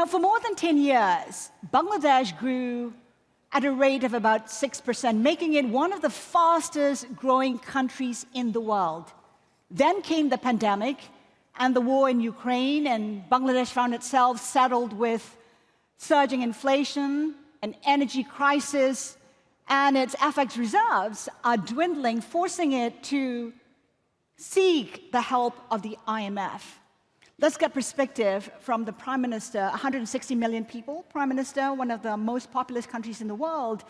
Now, for more than 10 years, Bangladesh grew at a rate of about 6%, making it one of the fastest growing countries in the world. Then came the pandemic and the war in Ukraine, and Bangladesh found itself saddled with surging inflation, an energy crisis, and its FX reserves are dwindling, forcing it to seek the help of the IMF. Let's get perspective from the Prime Minister, 160 million people, Prime Minister, one of the most populous countries in the world.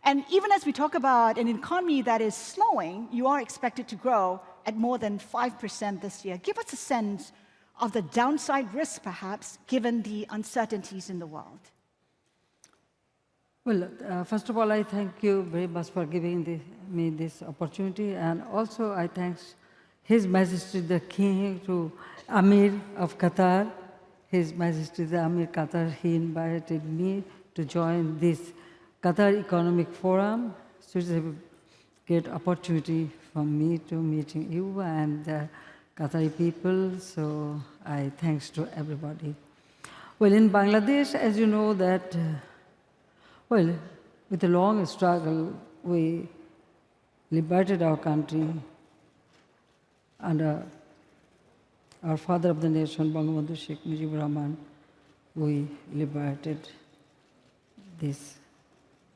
And even as we talk about an economy that is slowing, you are expected to grow at more than 5% this year. Give us a sense of the downside risks, perhaps, given the uncertainties in the world. Well, first of all, I thank you very much for giving me this opportunity, and also I thank His Majesty the King, to Amir of Qatar. His Majesty the Amir Qatar, he invited me to join this Qatar Economic Forum. So it's a great opportunity for me to meeting you and the Qatari people. So I thanks to everybody. Well, in Bangladesh, as you know that, well, with a long struggle, we liberated our country under our father of the nation, Bangabandhu Sheikh Mujibur Rahman. We liberated this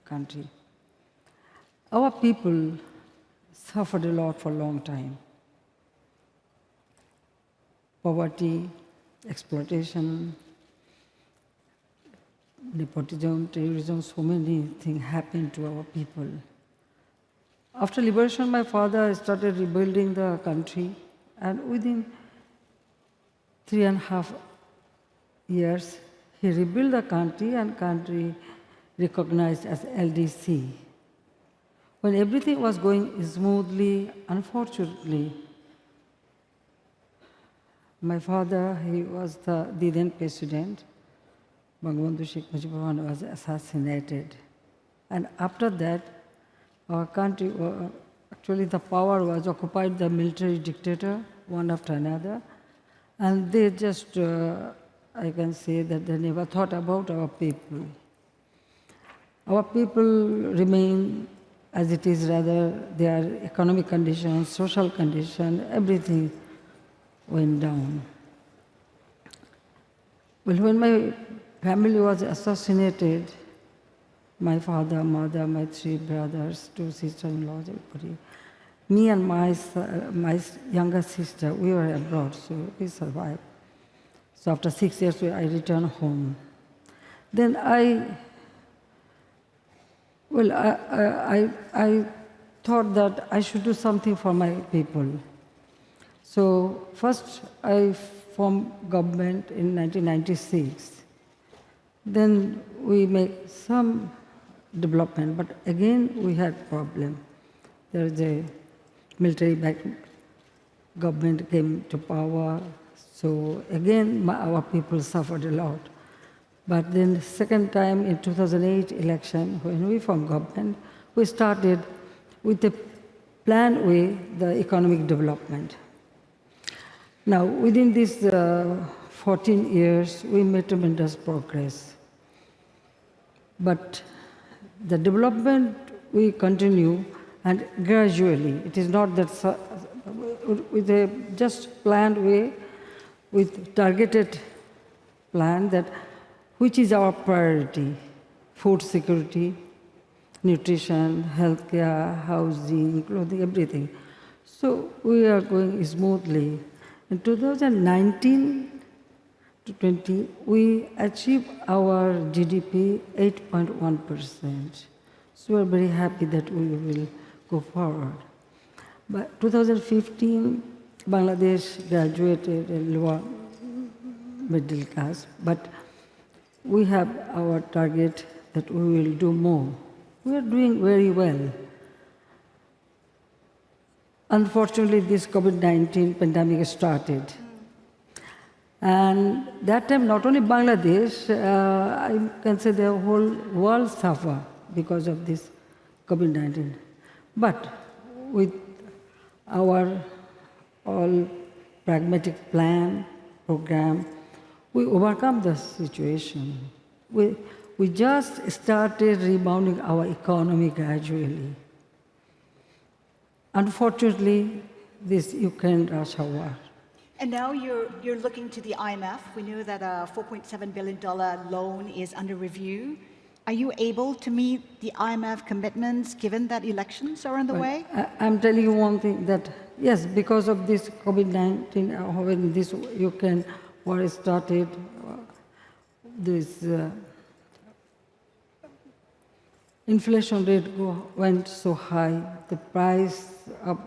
country. Our people suffered a lot for a long time. Poverty, exploitation, nepotism, terrorism, so many things happened to our people. After liberation, my father started rebuilding the country, and within 3.5 years, he rebuilt the country, and country recognized as LDC. When everything was going smoothly, unfortunately, my father, he was the then president, Bangabandhu Sheikh Mujibur Rahman, was assassinated. And after that, our country, actually the power was occupied by the military dictator, one after another. And they just, I can say that they never thought about our people. Our people remain as it is, rather their economic conditions, social condition, everything went down. Well, when my family was assassinated, my father, mother, my 3 brothers, 2 sisters-in-laws, everybody, me and my younger sister, we were abroad, so we survived. So after 6 years, I returned home. Then I thought that I should do something for my people. So first, I formed government in 1996. Then we made some development, but again we had problem. There is a military-backed government came to power, so again our people suffered a lot. But then second time in 2008 election, when we formed government, we started with a planned way the economic development. Now within these 14 years, we made tremendous progress. But the development we continue, and gradually. It is not that with a just planned way, with targeted plan that which is our priority: food security, nutrition, healthcare, housing, clothing, everything. So we are going smoothly. In 2019 to 20, we achieved our GDP 8.1%. So we are very happy that we will go forward. But 2015, Bangladesh graduated a lower middle class, but we have our target that we will do more. We are doing very well. Unfortunately, this COVID-19 pandemic started. And that time, not only Bangladesh, I can say the whole world suffered because of this COVID-19. But with our all pragmatic plan, program, we overcome the situation. We just started rebounding our economy gradually. Unfortunately, this Ukraine-Russia war. And now you're looking to the IMF. We know that a $4.7 billion loan is under review. Are you able to meet the IMF commitments given that elections are on the way? I'm telling you one thing, that yes, because of this COVID-19, when this Ukraine war started, this inflation rate went so high, the price of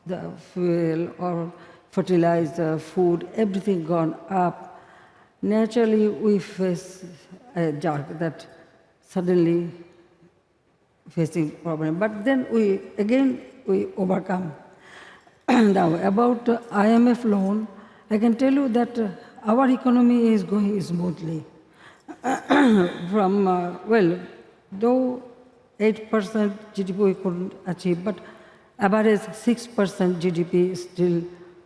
the fuel or fertilizer, food, everything gone up. Naturally, we face a jerk that suddenly facing problem. But then we overcome. Now, about IMF loan, I can tell you that our economy is going smoothly. From, though 8% GDP we couldn't achieve, but average 6% GDP still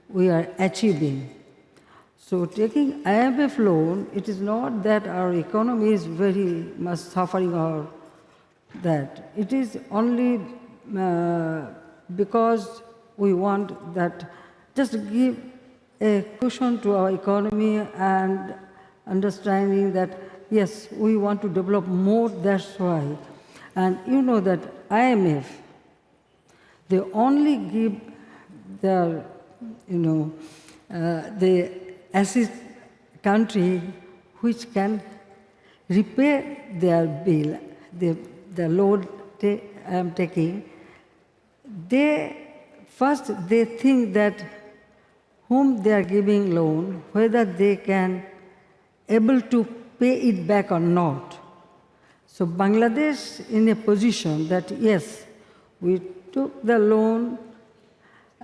we are achieving. So taking IMF loan, it is not that our economy is very much suffering or that. It is only because we want that just give a cushion to our economy and understanding that, yes, we want to develop more, that's why. And you know that IMF, they only give their, the assist country which can repay their bill, the loan I am taking. First they think that whom they are giving loan, whether they can able to pay it back or not. So Bangladesh in a position that yes, we took the loan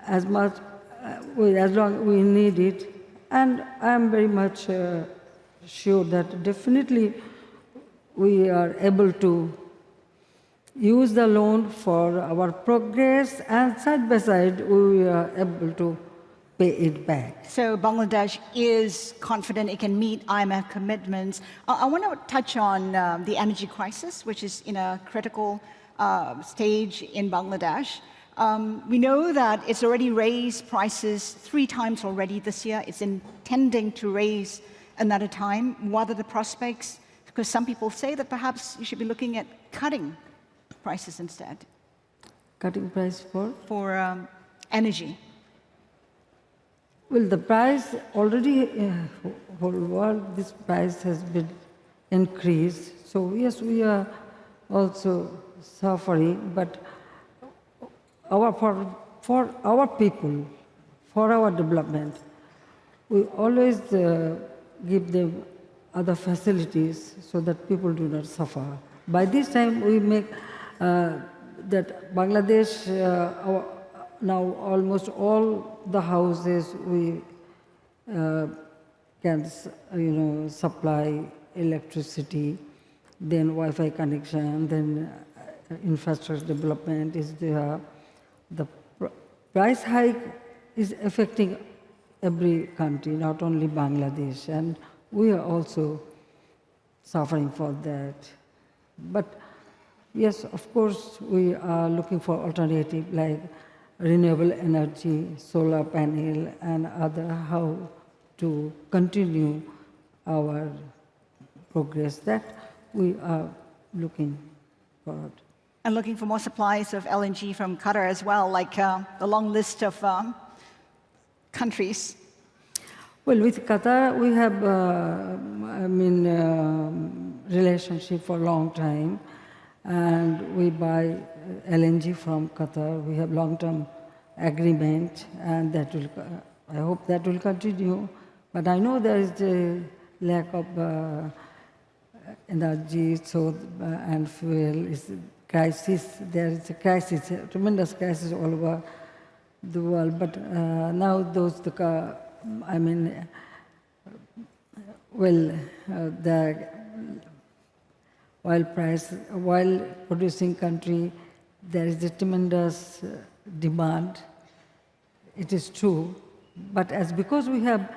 as long as we need it, and I am very much sure that definitely we are able to use the loan for our progress, and side by side we are able to pay it back. So Bangladesh is confident it can meet IMF commitments. I want to touch on the energy crisis, which is in a critical stage in Bangladesh. We know that it's already raised prices 3 times already this year. It's intending to raise another time. What are the prospects? Because some people say that perhaps you should be looking at cutting prices instead. Cutting price for? For energy. Well, the price already, whole world, this price has been increased. So yes, we are also suffering, but for our people, for our development, we always give them other facilities so that people do not suffer. By this time, we make that Bangladesh, now almost all the houses we can supply electricity, then Wi-Fi connection, then infrastructure development is there. The price hike is affecting every country, not only Bangladesh, and we are also suffering for that. But yes, of course, we are looking for alternative like renewable energy, solar panel, and other, how to continue our progress that we are looking forward. And looking for more supplies of LNG from Qatar as well, like the long list of countries. Well, with Qatar, we have, relationship for a long time, and we buy LNG from Qatar. We have long-term agreement, and that will, I hope that will continue. But I know there is a lack of energy, and fuel is crisis. There is a crisis, a tremendous crisis all over the world. But now the oil producing country, there is a tremendous demand. It is true, but because we have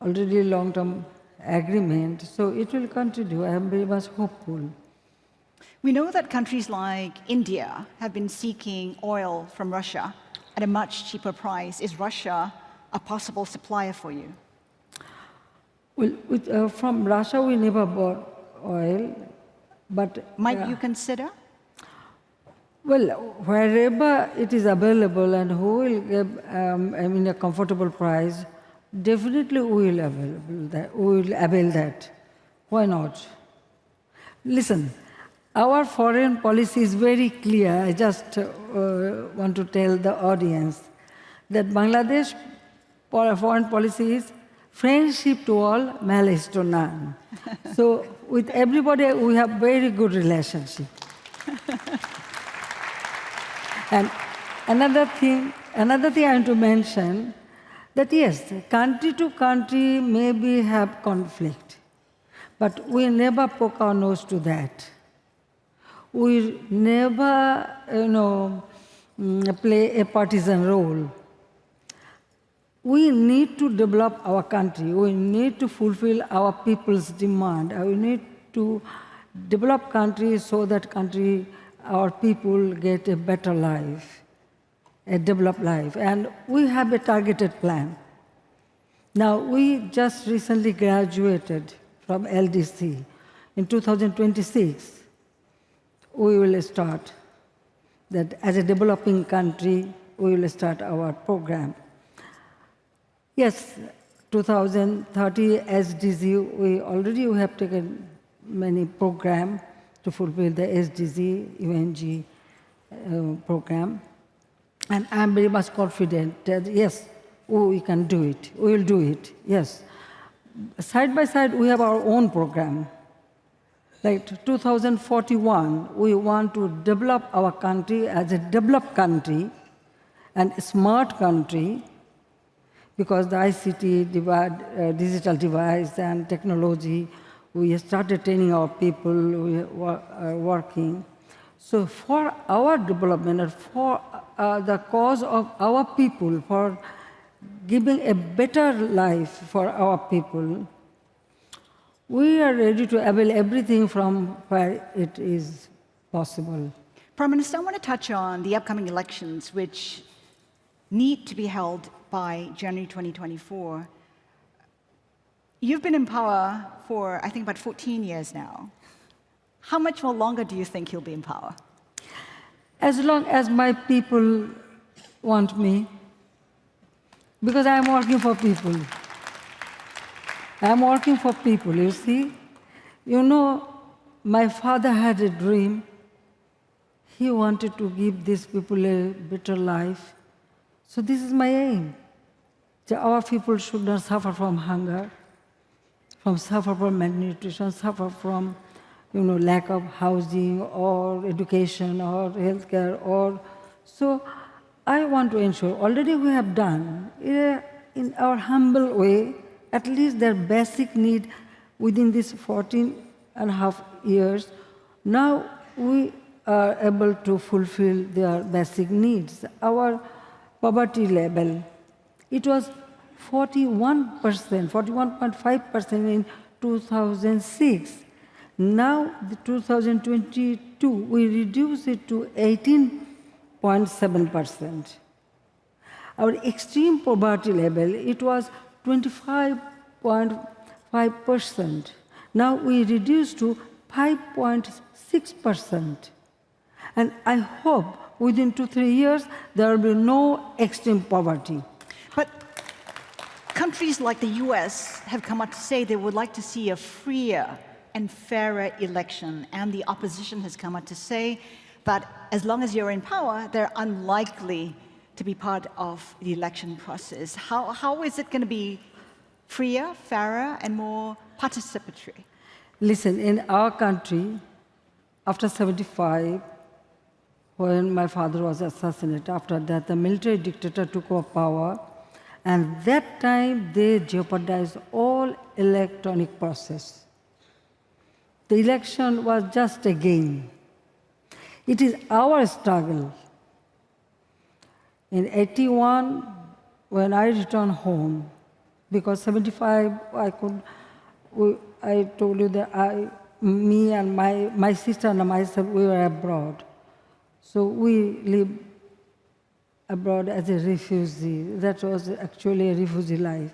already long-term agreement, so it will continue. I am very much hopeful. We know that countries like India have been seeking oil from Russia at a much cheaper price. Is Russia a possible supplier for you? Well, from Russia, we never bought oil, but... Might you consider? Well, wherever it is available and who will give a comfortable price, definitely we will avail that. Why not? Listen, our foreign policy is very clear. I just want to tell the audience that Bangladesh foreign policy is friendship to all, malice to none. So with everybody, we have very good relationship. And another thing I want to mention, that yes, country to country maybe have conflict, but we never poke our nose to that. We never, play a partisan role. We need to develop our country. We need to fulfill our people's demand. We need to develop country so that our people get a better life, a developed life. And we have a targeted plan. Now, we just recently graduated from LDC. In 2026, we will start that as a developing country, we will start our program. Yes, 2030 SDG, we have taken many programs to fulfill the SDG, UNG program. And I'm very much confident that, yes, we can do it. We will do it, yes. Side by side, we have our own program. Like 2041, we want to develop our country as a developed country and a smart country, because the ICT digital device and technology, we started training our people, we are working. So for our development and for the cause of our people, for giving a better life for our people, we are ready to avail everything from where it is possible. Prime Minister, I want to touch on the upcoming elections, which need to be held by January 2024. You've been in power for, I think, about 14 years now. How much more longer do you think you'll be in power? As long as my people want me, because I'm working for people. I'm working for people, you see. You know, my father had a dream. He wanted to give these people a better life. So this is my aim. That our people should not suffer from hunger, suffer from malnutrition, suffer from lack of housing or education or healthcare. So I want to ensure, already we have done, in our humble way, at least their basic need within these 14.5 years. Now we are able to fulfill their basic needs. Our poverty level, it was 41%, 41.5% in 2006. Now, the 2022, we reduced it to 18.7%. Our extreme poverty level, it was 25.5%. Now we reduced to 5.6%. And I hope within 2-3 years, there will be no extreme poverty. But countries like the US have come out to say they would like to see a freer and fairer election, and the opposition has come out to say that as long as you're in power, they're unlikely to be part of the election process. How is it going to be freer, fairer, and more participatory? Listen, in our country, after 1975, when my father was assassinated, after that, the military dictator took over power, and that time they jeopardized all electronic process. The election was just a game. It is our struggle. In 1981, when I returned home, because 1975 I could I told you that me and my sister and myself, we were abroad. So we lived abroad as a refugee. That was actually a refugee life.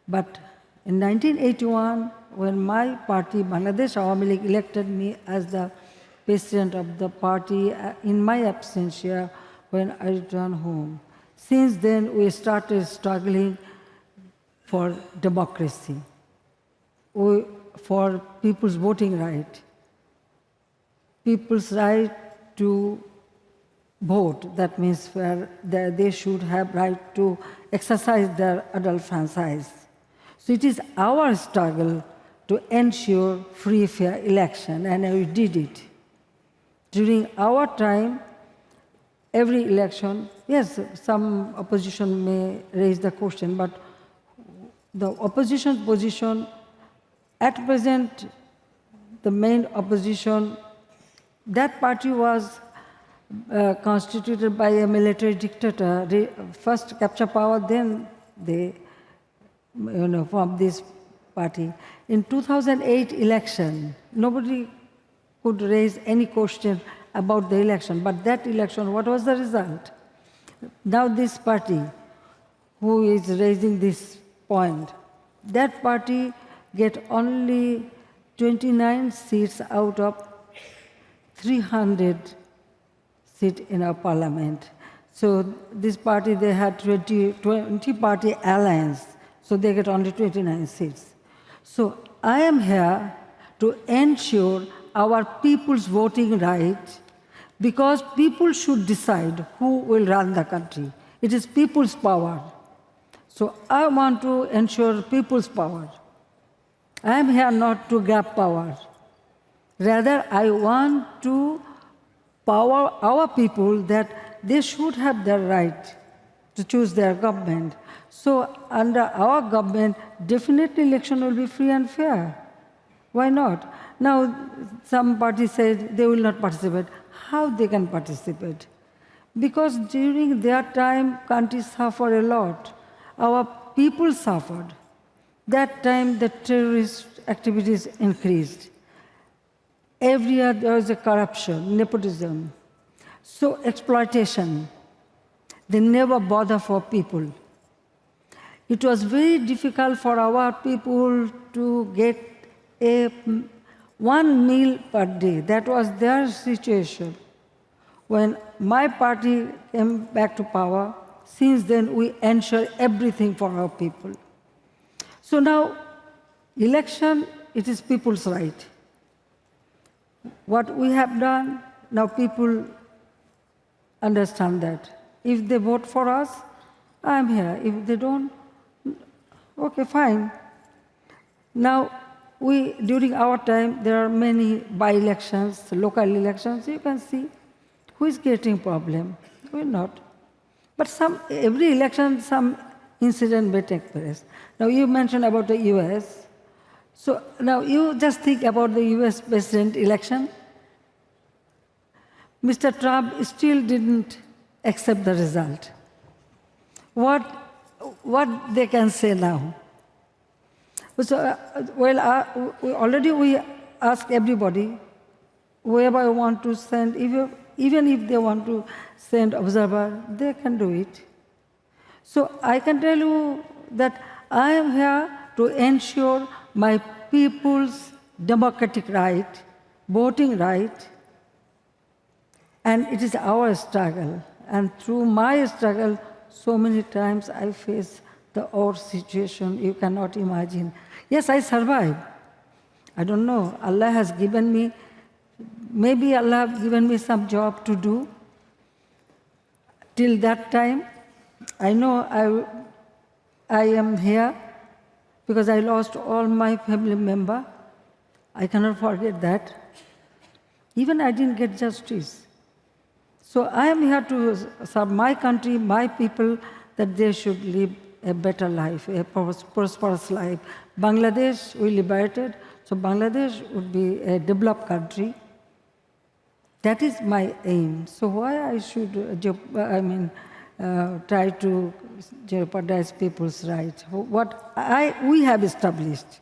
But in 1981, when my party, Bangladesh Awami League, elected me as the president of the party in my absentia when I returned home. Since then, we started struggling for democracy, for people's voting right, people's right to vote. That means where they should have right to exercise their adult franchise. So it is our struggle to ensure free, fair election, and we did it. During our time, every election, yes, some opposition may raise the question, but the opposition position, at present, the main opposition, that party was constituted by a military dictator. They first capture power, then they form this party. In 2008 election, nobody could raise any question about the election. But that election, what was the result? Now this party, who is raising this point, that party get only 29 seats out of 300 seats in our parliament. So this party, they had 20 party alliance, so they get only 29 seats. So I am here to ensure our people's voting right, because people should decide who will run the country. It is people's power. So I want to ensure people's power. I am here not to grab power. Rather, I want to power our people that they should have the right to choose their government. So under our government, definitely election will be free and fair. Why not? Now, some parties said they will not participate. How they can participate? Because during their time, countries suffered a lot. Our people suffered. That time, the terrorist activities increased. Every year, there was a corruption, nepotism. So exploitation. They never bother for people. It was very difficult for our people to get one meal per day. That was their situation. When my party came back to power, since then we ensure everything for our people. So now, election, it is people's right. What we have done, now people understand that. If they vote for us, I'm here. If they don't, okay, fine. Now, during our time, there are many by-elections, local elections. You can see who is getting problem, who is not. But every election, some incident may take place. Now, you mentioned about the US. So now you just think about the US president election. Mr. Trump still didn't accept the result. What they can say now? So, already we ask everybody, whoever you want to send, even if they want to send observer, they can do it. So I can tell you that I am here to ensure my people's democratic right, voting right, and it is our struggle. And through my struggle, so many times I face the worst situation you cannot imagine. Yes, I survived. I don't know. Allah has given me, maybe Allah has given me some job to do. Till that time, I know I am here because I lost all my family members. I cannot forget that. Even I didn't get justice. So I am here to serve my country, my people, that they should live a better life, a prosperous life. Bangladesh, we liberated, so Bangladesh would be a developed country. That is my aim. So why I should, try to jeopardize people's rights? What we have established,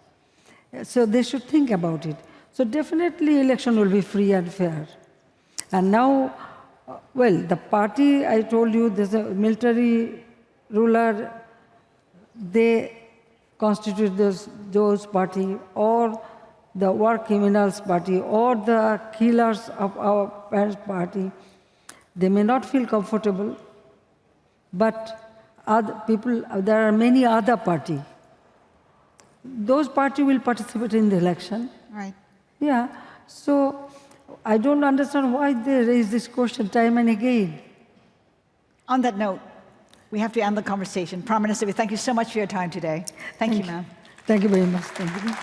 So they should think about it. So definitely election will be free and fair. And now, well, the party, I told you, there's a military ruler, they constitute those party, or the war criminals party, or the killers of our parents' party. They may not feel comfortable, but other people, there are many other parties. Those parties will participate in the election. Right. Yeah. So I don't understand why they raise this question time and again. On that note, we have to end the conversation. Prime Minister, we thank you so much for your time today. Thank you, ma'am. Thank you very much. Thank you.